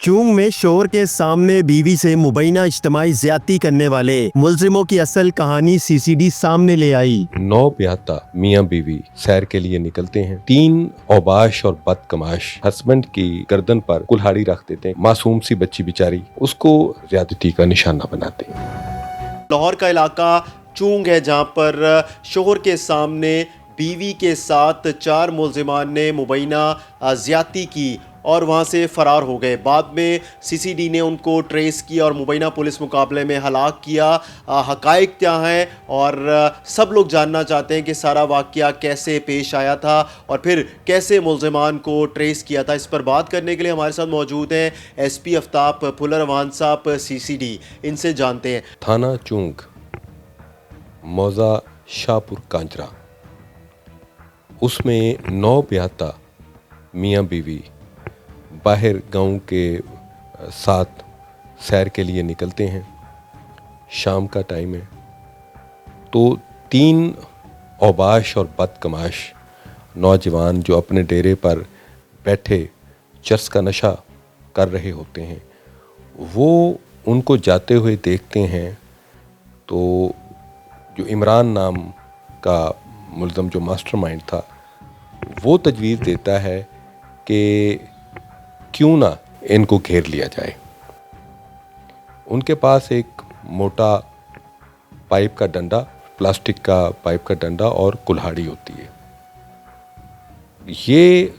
चूंग में शोहर के सामने बीवी से मुबैना इज्तिमाई ज्यादती करने वाले मुलजिमों की असल कहानी सीसीडी सामने ले आई। 9 ब्याहता मियाँ बीवी सैर के लिए निकलते हैं। 3 औबाश और बदकमाश हस्बैंड की गर्दन पर कुल्हाड़ी रख देते हैं। मासूम सी बच्ची बेचारी, उसको ज्यादती का निशाना बनाते हैं। लाहौर का इलाका चूंग है, जहां पर शोहर के सामने बीवी के साथ 4 मुलजिमान ने मुबैना ज्यादती की और वहां से फ़रार हो गए। बाद में सीसीडी ने उनको ट्रेस किया और मुबैना पुलिस मुकाबले में हलाक किया। हकाइक क्या हैं और सब लोग जानना चाहते हैं कि सारा वाक़या कैसे पेश आया था और फिर कैसे मुलजिमान को ट्रेस किया था। इस पर बात करने के लिए हमारे साथ मौजूद हैं SP आफ्ताब फुलरवान साहब CCD। इनसे जानते हैं। थाना चूंग, मौजा शाहपुर कांजरा, उसमें 9 ब्याहता मियाँ बीवी बाहर गांव के साथ सैर के लिए निकलते हैं। शाम का टाइम है तो 3 औबाश और बदकमाश नौजवान जो अपने डेरे पर बैठे चरस का नशा कर रहे होते हैं, वो उनको जाते हुए देखते हैं। तो जो इमरान नाम का मुल्ज़म, जो मास्टरमाइंड था, वो तजवीज़ देता है कि क्यों ना इनको घेर लिया जाए। उनके पास एक मोटा पाइप का डंडा, प्लास्टिक का पाइप का डंडा और कुल्हाड़ी होती है। ये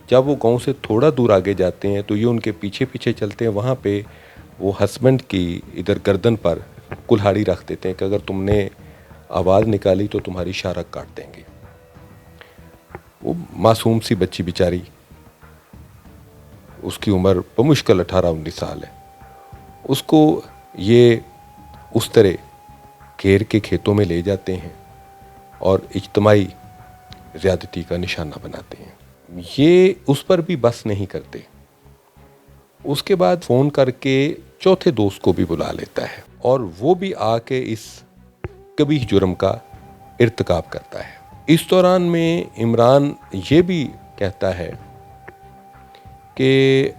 जब वो गांव से थोड़ा दूर आगे जाते हैं तो ये उनके पीछे पीछे चलते हैं। वहाँ पे वो हस्बैंड की इधर गर्दन पर कुल्हाड़ी रख देते हैं कि अगर तुमने आवाज़ निकाली तो तुम्हारी शारक काट देंगे। वो मासूम सी बच्ची बेचारी, उसकी उम्र बमुश्किल 18-19 साल है, उसको ये उस तरह घेर के खेतों में ले जाते हैं और इज्तिमाई ज़्यादती का निशाना बनाते हैं। ये उस पर भी बस नहीं करते, उसके बाद फ़ोन करके चौथे दोस्त को भी बुला लेता है और वो भी आके इस कबीह जुर्म का इर्तिकाब करता है। इस दौरान में इमरान ये भी कहता है कि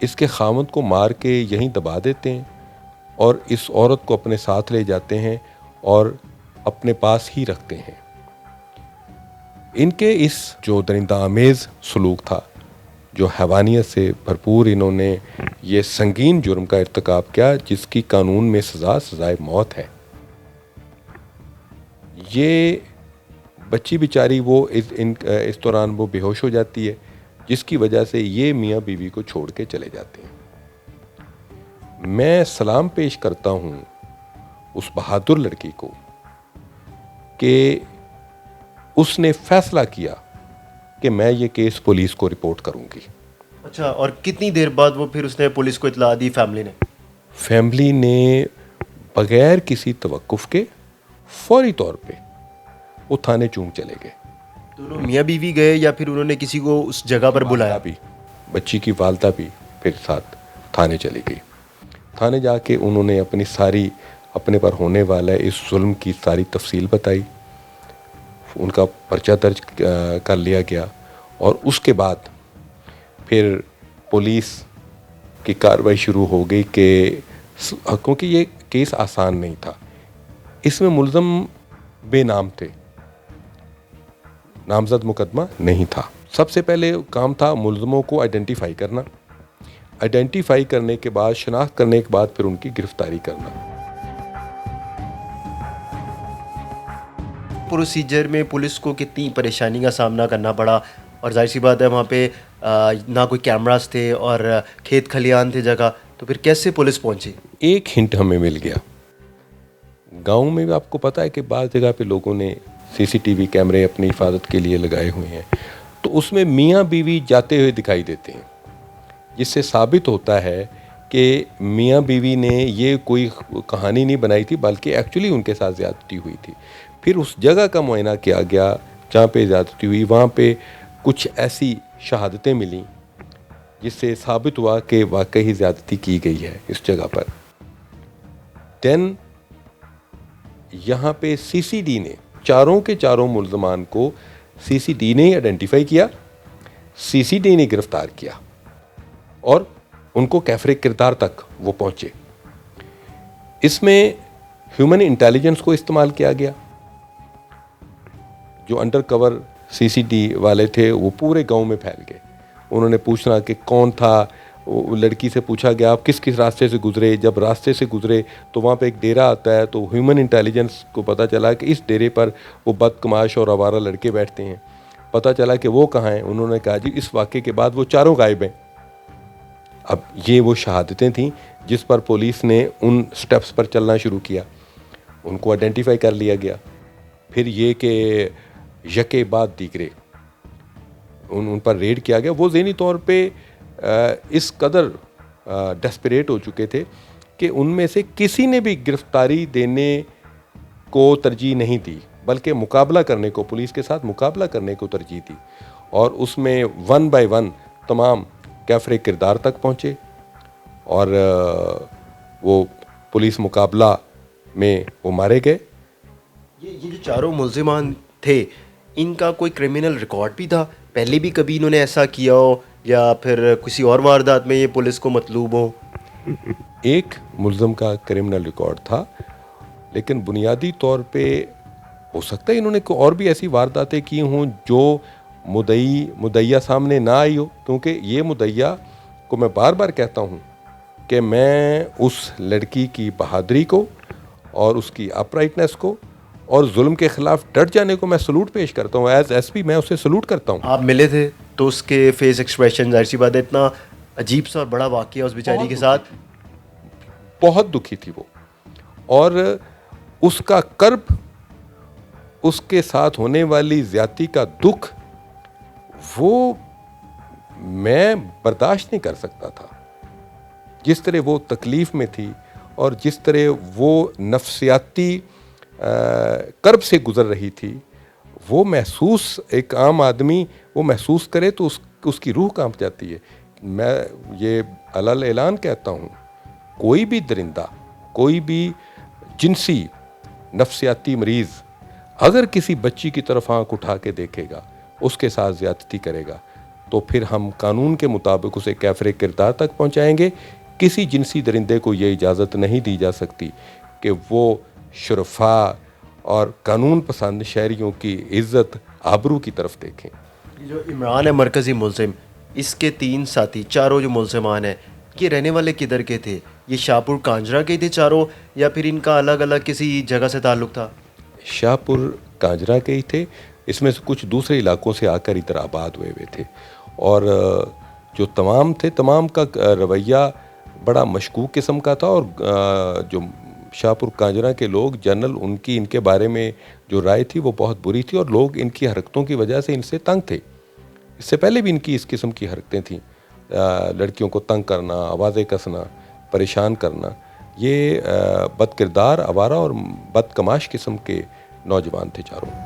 इसके खामद को मार के यहीं दबा देते हैं और इस औरत को अपने साथ ले जाते हैं और अपने पास ही रखते हैं। इनके इस जो दरिंदा आमेज़ सलूक था, जो हैवानियत से भरपूर इन्होंने ये संगीन जुर्म का इर्तिकाब किया जिसकी कानून में सज़ाए मौत है। ये बच्ची बेचारी वो इस दौरान वो बेहोश हो जाती है, जिसकी वजह से ये मियाँ बीवी को छोड़ के चले जाते हैं। मैं सलाम पेश करता हूँ उस बहादुर लड़की को कि उसने फैसला किया कि मैं ये केस पुलिस को रिपोर्ट करूँगी। अच्छा, और कितनी देर बाद वो फिर उसने पुलिस को इत्तला दी? फैमिली ने बगैर किसी तवक्कुफ के फौरी तौर पे वो थाने चूंग चले गए। दोनों मियाँ बीवी गए या फिर उन्होंने किसी को उस जगह पर बुलाया? भी बच्ची की वालदा भी फिर साथ थाने चली गई। थाने जाके उन्होंने अपनी सारी अपने पर होने वाला इस जुल्म की सारी तफसील बताई। उनका पर्चा दर्ज कर लिया गया और उसके बाद फिर पुलिस की कार्रवाई शुरू हो गई कि क्योंकि ये केस आसान नहीं था, इसमें मुल्ज़म बेनाम थे, नामजद मुकदमा नहीं था। सबसे पहले काम था मुल्ज़मों को आइडेंटिफाई करना, आइडेंटिफाई करने के बाद, शनाख्त करने के बाद फिर उनकी गिरफ्तारी करना। प्रोसीजर में पुलिस को कितनी परेशानी का सामना करना पड़ा? और जाहिर सी बात है वहाँ पे ना कोई कैमरास थे और खेत खलियान थे जगह, तो फिर कैसे पुलिस पहुंची? एक हिंट हमें मिल गया। गांव में भी आपको पता है कि बाज़ जगह पे लोगों ने CCTV कैमरे अपनी हिफाजत के लिए लगाए हुए हैं, तो उसमें मियाँ बीवी जाते हुए दिखाई देते हैं, जिससे साबित होता है कि मियाँ बीवी ने ये कोई कहानी नहीं बनाई थी, बल्कि एक्चुअली उनके साथ ज़्यादती हुई थी। फिर उस जगह का मुआयना किया गया जहाँ पे ज़्यादती हुई, वहाँ पे कुछ ऐसी शहादतें मिली जिससे साबित हुआ कि वाकई ज़्यादती की गई है इस जगह पर। देन यहाँ पे CCD ने चारों के चारों मुल्ज़मान को CCD ने आइडेंटिफाई किया, CCD ने गिरफ्तार किया और उनको कैफरे किरदार तक वो पहुँचे। इसमें ह्यूमन इंटेलिजेंस को इस्तेमाल किया गया। जो अंडर कवर सीसीडी वाले थे वो पूरे गांव में फैल गए। उन्होंने पूछना कि कौन था, वो लड़की से पूछा गया आप किस किस रास्ते से गुजरे। जब रास्ते से गुजरे तो वहाँ पे एक डेरा आता है, तो ह्यूमन इंटेलिजेंस को पता चला कि इस डेरे पर वो बदतमाश और आवारा लड़के बैठते हैं। पता चला कि वो कहाँ हैं। उन्होंने कहा जी इस वाक़े के बाद वो चारों गायब हैं। अब ये वो शहादतें थीं जिस पर पुलिस ने उन स्टेप्स पर चलना शुरू किया। उनको आइडेंटिफाई कर लिया गया। फिर ये कि यके बाद दीगरे उन पर रेड किया गया। वो ज़हनी तौर पे इस कदर डेस्परेट हो चुके थे कि उनमें से किसी ने भी गिरफ्तारी देने को तरजीह नहीं दी, बल्कि मुकाबला करने को, पुलिस के साथ मुकाबला करने को तरजीह दी। और उसमें 1 बाय 1 तमाम कैफरे किरदार तक पहुँचे और वो पुलिस मुकाबला में वो मारे गए। ये जो चारों मुल्ज़िमान थे, इनका कोई क्रिमिनल रिकॉर्ड भी था? पहले भी कभी इन्होंने ऐसा किया हो या फिर किसी और वारदात में ये पुलिस को मतलूब हो? एक मुल्ज़म का क्रिमिनल रिकॉर्ड था, लेकिन बुनियादी तौर पे हो सकता है इन्होंने कोई और भी ऐसी वारदातें की हों जो मुद्दइया सामने ना आई हो। क्योंकि ये मुद्दइया को मैं बार बार कहता हूँ कि मैं उस लड़की की बहादुरी को और उसकी अपराइटनेस को और जुल्म के ख़िलाफ़ डट जाने को मैं सलूट पेश करता हूँ। एज एसपी मैं उसे सलूट करता हूँ। आप मिले थे तो उसके फेस एक्सप्रेशन, जाहिर सी बात है, इतना अजीब सा और बड़ा वाक़या उस बेचारी के साथ। बहुत दुखी थी वो, और उसका कर्ब, उसके साथ होने वाली ज़्यादती का दुख वो मैं बर्दाश्त नहीं कर सकता था। जिस तरह वो तकलीफ़ में थी और जिस तरह वो नफ्सियाती कर्ब से गुज़र रही थी, वो महसूस, एक आम आदमी वो महसूस करे तो उसकी रूह कांप जाती है। मैं ये अलल ऐलान कहता हूँ, कोई भी दरिंदा, कोई भी जिनसी नफ्सियाती मरीज़ अगर किसी बच्ची की तरफ आँख उठा के देखेगा, उसके साथ ज़्यादती करेगा, तो फिर हम कानून के मुताबिक उसे कैफरे किरदार तक पहुँचाएँगे। किसी जिनसी दरिंदे को ये इजाज़त नहीं दी जा सकती कि वो शुरफा और कानून पसंद शहरियों की इज़्ज़त आबरू की तरफ देखें। ये जो इमरान है मरकज़ी मुल्ज़िम, इसके 3 साथी, चारों जो मुल्ज़िमान हैं, ये रहने वाले किधर के थे? ये शाहपुर कांजरा के थे चारों, या फिर इनका अलग अलग किसी जगह से ताल्लुक़ था? शाहपुर कांजरा के ही थे। इसमें से कुछ दूसरे इलाकों से आकर इधर आबाद हुए थे। और जो तमाम थे, तमाम का रवैया बड़ा मशकूक किस्म का था। और जो शाहपुर कांजरा के लोग, जनरल उनकी इनके बारे में जो राय थी वो बहुत बुरी थी, और लोग इनकी हरकतों की वजह से इनसे तंग थे। इससे पहले भी इनकी इस किस्म की हरकतें थीं, लड़कियों को तंग करना, आवाज़ें कसना, परेशान करना। ये बदकिरदार, आवारा और बदकमाश किस्म के नौजवान थे चारों।